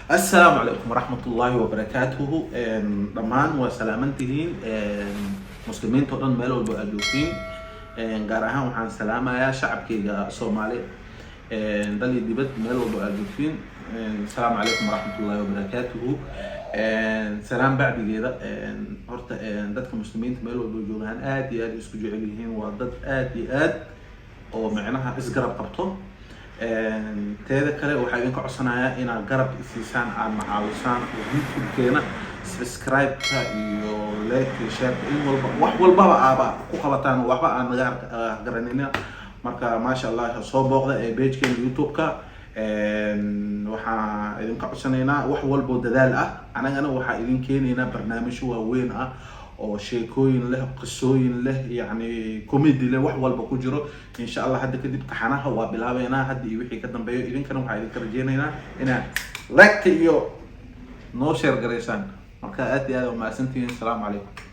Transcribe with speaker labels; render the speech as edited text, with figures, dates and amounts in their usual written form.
Speaker 1: السلام عليكم ورحمة الله وبركاته. دمان وسلامتهين مسلمين تودن ميلو بأجوفين قارها وحان سلامة يا شعب كيجا صومالي دلي دبت ميلو بأجوفين. السلام عليكم ورحمة الله وبركاته. سلام بعد كده هرت دتك مسلمين ميلو بأجوفين آدي اسكو جعليهين وضد آدي oo macnaha isgarab qabto teeda kale waxa idin ka codsanayaa inaad garab isiisaan aad macaawisaan oo YouTube-keena subscribe-ka iyo like iyo share in walba wax walba aaba ku qabataan waxba aan naga garanayna marka ma sha Allah soo booqda page-keena YouTube-ka waxa idin ka codsanaynaa wax walba dadaal ah anagana waxa idin keenaynaa barnaamij waaweyn ah oo sheekooyin leh qisooyin leh yani comedy leh wax walba ku jiro insha Allah hadda kadib taxanaha waa bilaabeena hadda iyo wixii ka dambeeyo idinkana waxa idin ka rajeenaynaa inaad like iyo noo share gareysaan marka aad iyo aad u mahadsantihiin. Assalaamu calaykum.